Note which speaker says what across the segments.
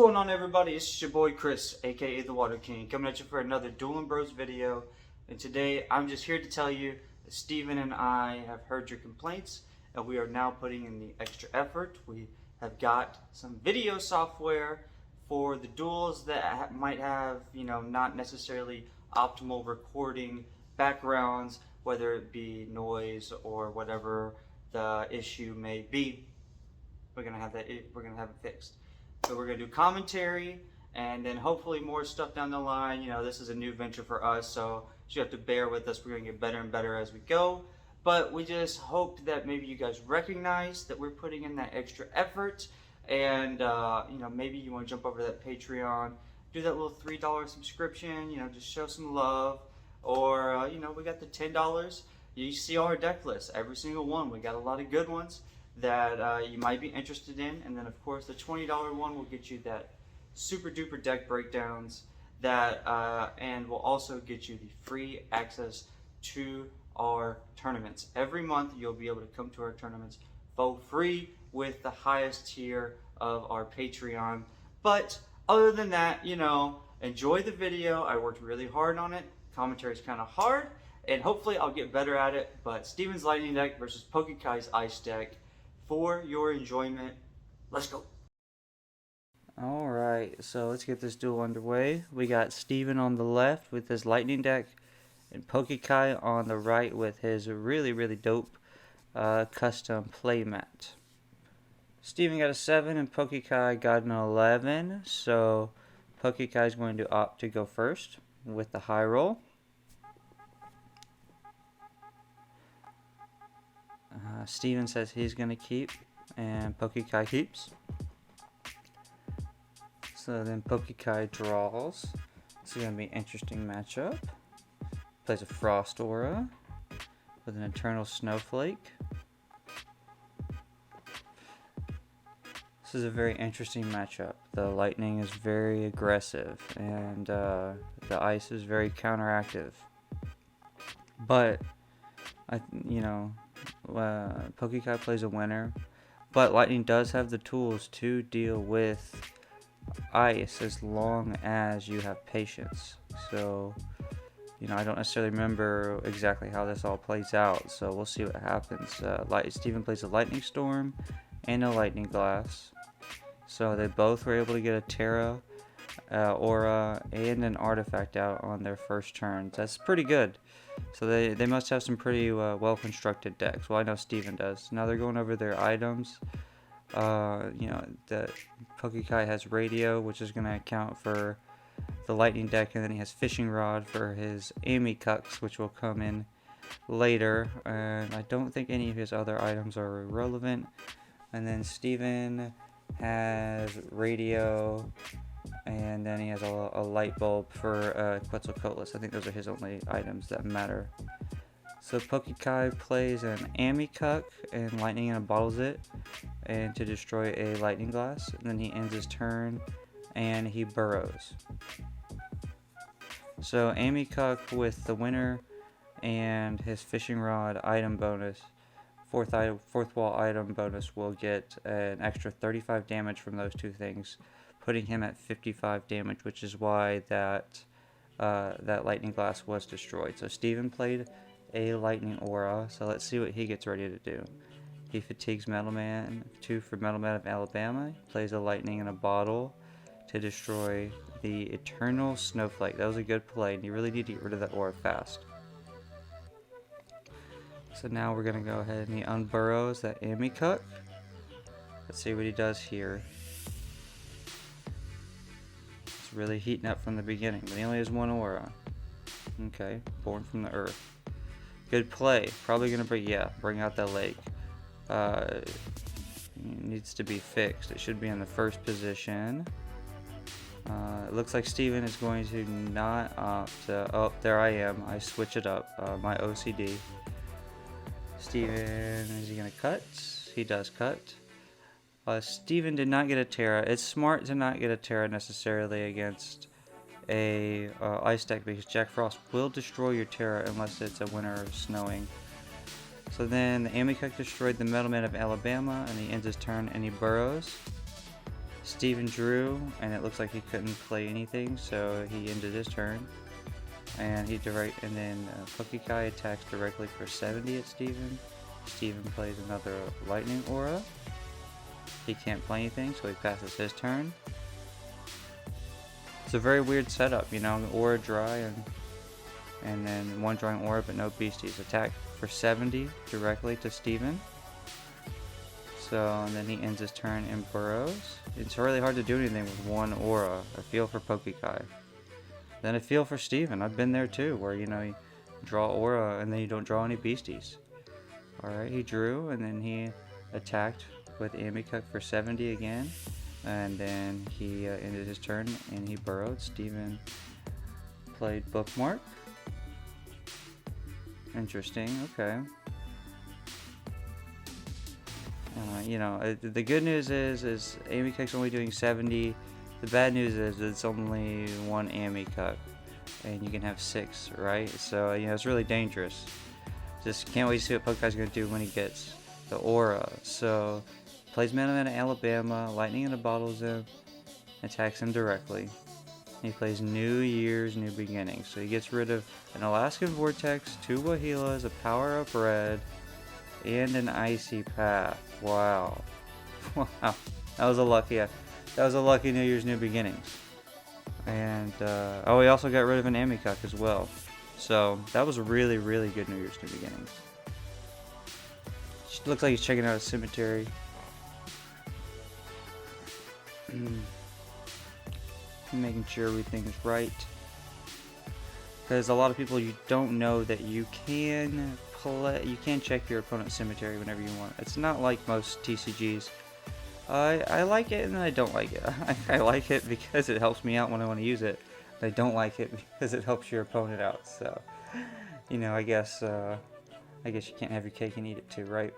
Speaker 1: What's going on, everybody? It's your boy Chris, aka the Water King, coming at you for another Dueling Bros video. And today I'm just here to tell you that Steven and I have heard your complaints and we are now putting in the extra effort. We have got some video software for the duels that might have, not necessarily optimal recording backgrounds, whether it be noise or whatever the issue may be. We're gonna have it fixed. So we're gonna do commentary and then hopefully more stuff down the line. This is a new venture for us, so you have to bear with us. We're gonna get better and better as we go. But we just hope that maybe you guys recognize that we're putting in that extra effort, and maybe you want to jump over to that Patreon, do that little $3 subscription. Just show some love, or we got the $10. You see our deck list, every single one. We got a lot of good ones that you might be interested in, and then of course the $20 one will get you that super duper deck breakdowns that and will also get you the free access to our tournaments. Every month you'll be able to come to our tournaments for free with the highest tier of our Patreon. But other than that, enjoy the video. I worked really hard on it. Commentary is kind of hard, and hopefully I'll get better at it. But Steven's Lightning deck versus Poke.Khai's Ice deck. For your enjoyment, let's go. Alright, so let's get this duel underway. We got Steven on the left with his Lightning deck, and Poke.Khai on the right with his really dope custom playmat. Steven got a 7 and Poke.Khai got an 11, so Poke.Khai is going to opt to go first with the high roll. Steven says he's going to keep, and Poke.Khai keeps. So then Poke.Khai draws. This is going to be an interesting matchup. Plays a Frost Aura with an Eternal Snowflake. This is a very interesting matchup. The Lightning is very aggressive, and the Ice is very counteractive. But, Poke.Khai plays a winner, but Lightning does have the tools to deal with Ice as long as you have patience. So, I don't necessarily remember exactly how this all plays out, so we'll see what happens. Steven plays a Lightning Storm and a Lightning Glass, so they both were able to get a Terra, Aura, and an Artifact out on their first turns. That's pretty good. So they must have some pretty well-constructed decks. Well, I know Steven does. Now they're going over their items. The Poke.Khai has Radio, which is going to account for the Lightning deck, and then he has Fishing Rod for his Cucks, which will come in later. And I don't think any of his other items are relevant. And then Steven has Radio, and then he has a light bulb for Quetzalcoatlus. I think those are his only items that matter. So Poke.Khai plays an Cuck and Lightning and bottles it, and to destroy a Lightning Glass. And then he ends his turn and he burrows. So Cuck with the winner and his Fishing Rod item bonus, fourth wall item bonus, will get an extra 35 damage from those two things, putting him at 55 damage, which is why that Lightning Glass was destroyed. So Steven played a Lightning Aura, so let's see what he gets ready to do. He fatigues Metal Man, 2 for Metal Man of Alabama, plays a Lightning in a bottle to destroy the Eternal Snowflake. That was a good play, and you really need to get rid of that Aura fast. So now we're going to go ahead and he unburrows that Cuck. Let's see what he does here. It's really heating up from the beginning, but he only has one Aura. Okay, Born from the Earth. Good play. Probably going to bring out that lake. It needs to be fixed. It should be in the first position. It looks like Steven is going to not opt to, oh, there I am. I switch it up. My OCD. Steven, is he going to cut? He does cut. Steven did not get a Terra. It's smart to not get a Terra necessarily against a Ice deck, because Jack Frost will destroy your Terra unless it's a winter of snowing. So then the Cuck destroyed the Metal Man of Alabama, and he ends his turn and he burrows. Steven drew, and it looks like he couldn't play anything, so he ended his turn. And then Poke.Khai attacks directly for 70 at Steven. Steven plays another lightning aura. He can't play anything, so he passes his turn. It's a very weird setup, you know, aura dry and then one drawing aura but no beasties. Attack for 70 directly to Steven. So, and then he ends his turn and burrows. It's really hard to do anything with one aura. I feel for Poke.Khai. Then I feel for Steven. I've been there too, where, you know, you draw aura and then you don't draw any beasties. Alright, he drew and then he attacked with Amikuk for 70 again. And then he ended his turn and he burrowed. Steven played Bookmark. Interesting, okay. You know, the good news is Amikuk's only doing 70. The bad news is it's only one Amikuk, and you can have 6, right? So, you know, it's really dangerous. Just can't wait to see what Poke.Khai's going to do when he gets the aura. So, plays Mana Alabama, Lightning in a Bottle's him, attacks him directly. He plays New Year's New Beginnings. So he gets rid of an Alaskan Vortex, 2 Wahilas, a Power Up Red, and an Icy Path. Wow. Wow. That was a lucky New Year's New Beginnings. And, oh, he also got rid of an Amikuk as well. So, that was a really, really good New Year's New Beginnings. Looks like he's checking out a cemetery. Making sure everything is right. Because a lot of people, you don't know that you can check your opponent's cemetery whenever you want. It's not like most TCGs. I like it and I don't like it. I like it because it helps me out when I want to use it. I don't like it because it helps your opponent out. So, you know, I guess you can't have your cake and eat it too, right?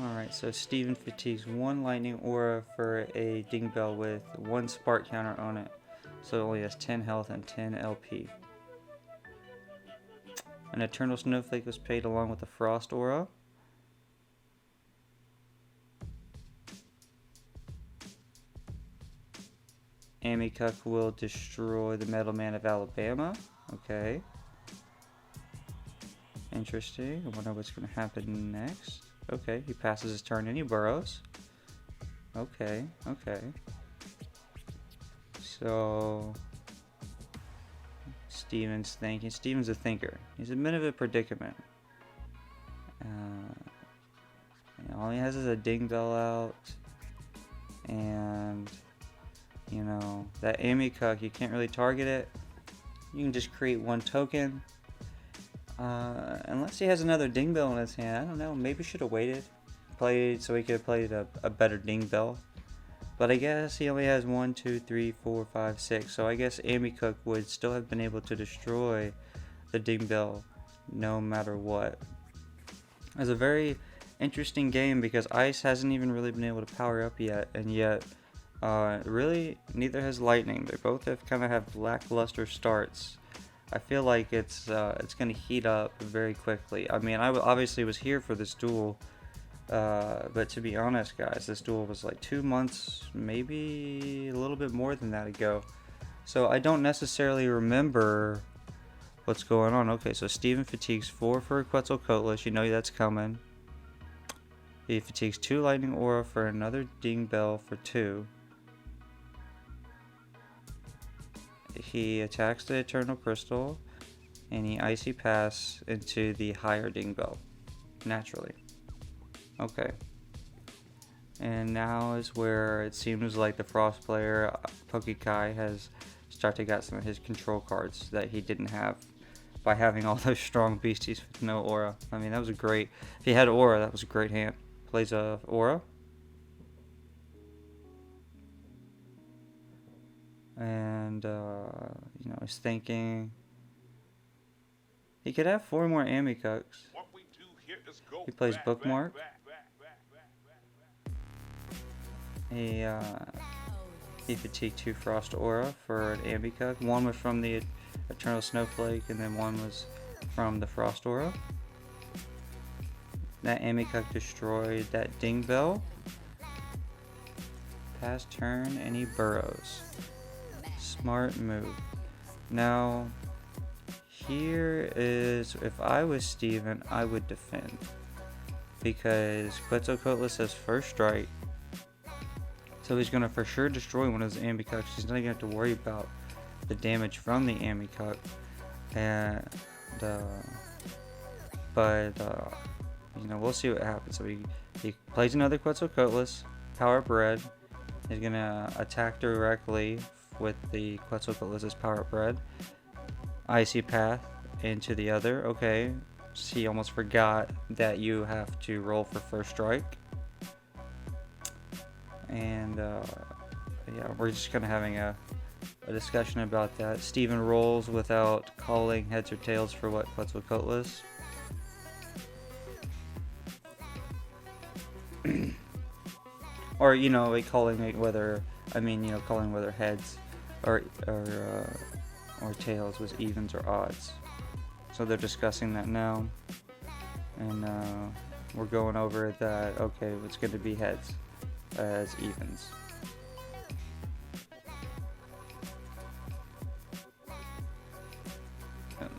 Speaker 1: Alright, so Steven fatigues 1 lightning aura for a ding bell with 1 spark counter on it. So it only has 10 health and 10 LP. An Eternal Snowflake was paid along with the Frost aura. Amikuk will destroy the Metal Man of Alabama. Okay. Interesting. I wonder what's going to happen next. Okay, he passes his turn and he burrows. Okay, okay. So, Steven's thinking. Steven's a thinker. He's in a bit of a predicament. All he has is a ding bell out. And, you know, that Amikuk, you can't really target it. You can just create 1 token. Unless he has another ding bell in his hand. I don't know. Maybe should have waited. Played so he could have played a better ding bell. But I guess he only has 1, 2, 3, 4, 5, 6. So I guess Amikuk would still have been able to destroy the ding bell no matter what. It's a very interesting game because Ice hasn't even really been able to power up yet. And yet, really, neither has Lightning. They both have lackluster starts. I feel like it's going to heat up very quickly. I mean, I obviously was here for this duel, but to be honest, guys, this duel was like 2 months, maybe a little bit more than that ago. So I don't necessarily remember what's going on. Okay, so Steven fatigues 4 for Quetzalcoatlus. You know that's coming. He fatigues 2 Lightning Aura for another Ding Bell for 2. He attacks the Eternal Crystal, and he Icy Pass into the higher Ding Bell, naturally. Okay. And now is where it seems like the Frost player, Poke.Khai, has started to get some of his control cards that he didn't have by having all those strong beasties with no aura. I mean, that was a great... If he had aura, that was a great hand. Plays a aura. And, you know, he's thinking he could have 4 more Amikuks. He plays Bookmark. He fatigued 2 Frost Aura for an Amikuk. 1 was from the Eternal Snowflake, and then 1 was from the Frost Aura. That Amikuk destroyed that Ding Bell. Pass turn and he burrows. Smart move. Now, here is, if I was Steven, I would defend. Because Quetzalcoatl has first strike. So he's going to for sure destroy one of his Amikuks. He's not going to have to worry about the damage from the Amikuk. And, you know, we'll see what happens. So he plays another Quetzalcoatl, power up red. He's going to attack directly with the Quetzalcoatl's power up red. Icy Path into the other. Okay. He almost forgot that you have to roll for first strike. And yeah, we're just kind of having a discussion about that. Steven rolls without calling heads or tails for what Quetzalcoatl is. Or, you know, like calling it whether, calling whether heads or tails was evens or odds. So they're discussing that now. And we're going over that, okay, it's going to be heads as evens.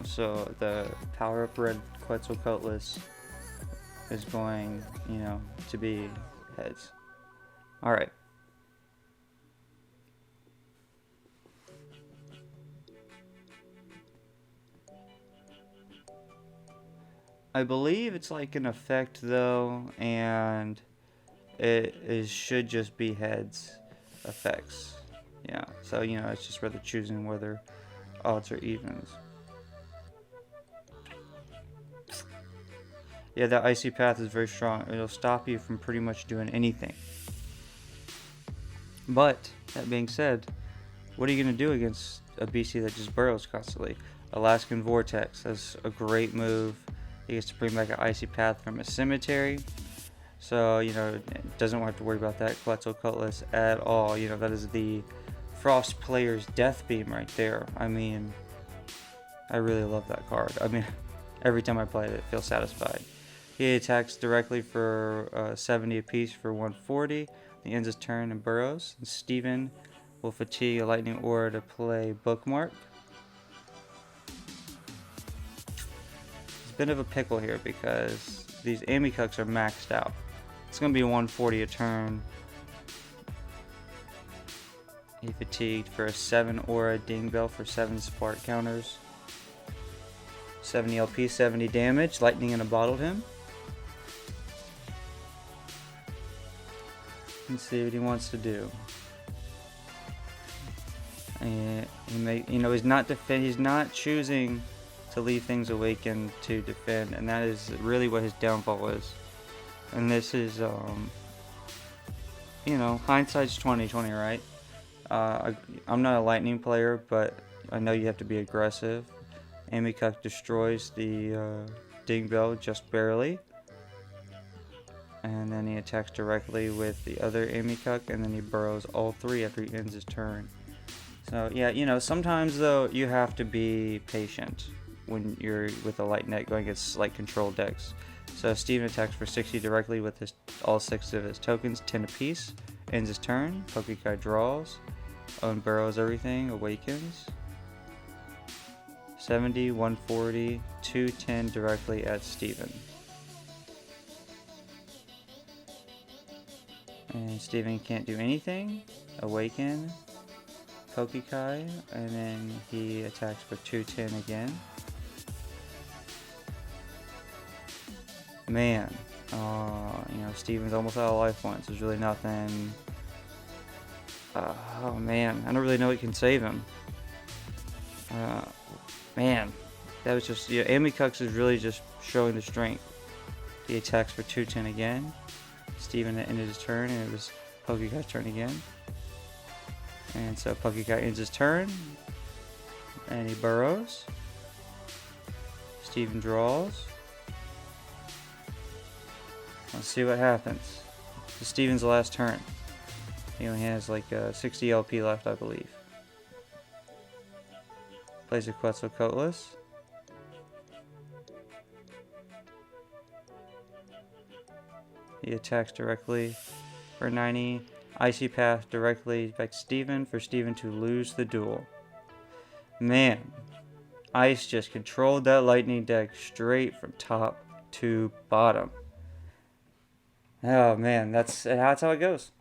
Speaker 1: So the power up red Quetzalcoatl is going, to be heads. Alright. I believe it's like an effect though, and it should just be heads effects. Yeah, so it's just whether choosing whether odds or evens. Yeah, that Icy Path is very strong. It'll stop you from pretty much doing anything. But, that being said, what are you going to do against a BC that just burrows constantly? Alaskan Vortex, that's a great move. He gets to bring back an Icy Path from a cemetery. So, it doesn't have to worry about that Quetzalcoatl at all. That is the Frost player's death beam right there. I mean, I really love that card. I mean, every time I play it, I feel satisfied. He attacks directly for 70 apiece for 140. He ends his turn and burrows. And Steven will fatigue a lightning aura to play Bookmark. It's a bit of a pickle here because these Amikuks are maxed out. It's going to be 140 a turn. He fatigued for a 7 aura Ding Bell for 7 spark counters. 70 LP, 70 damage. Lightning in a bottled him. Let's see what he wants to do. And he's not choosing to leave things awakened to defend, and that is really what his downfall is. And this is, hindsight's 20/20, right? I'm not a lightning player, but I know you have to be aggressive. Amikuk destroys the Ding Bell just barely. And then he attacks directly with the other Amikuk, and then he burrows all 3 after he ends his turn. So yeah, sometimes though you have to be patient when you're with a light net going against light control decks. So Steven attacks for 60 directly with all 6 of his tokens, 10 apiece. Ends his turn. Poke.Khai draws. Own burrows everything. Awakens. 70, 140, 210 directly at Steven. And Steven can't do anything. Awaken. Poke.Khai. And then he attacks for 210 again. Man. Steven's almost out of life points. There's really nothing. Oh man. I don't really know what can save him. Man. That was just. Amikuks is really just showing the strength. He attacks for 210 again. Steven ended his turn, and it was Poke.Khai's turn again. And so Poke.Khai ends his turn, and he burrows. Steven draws. Let's see what happens. This is Steven's last turn. He only has like 60 LP left, I believe. Plays a Quetzalcoatl. He attacks directly for 90. Icy Path directly affects Steven for Steven to lose the duel. Man, Ice just controlled that lightning deck straight from top to bottom. Oh man, that's how it goes.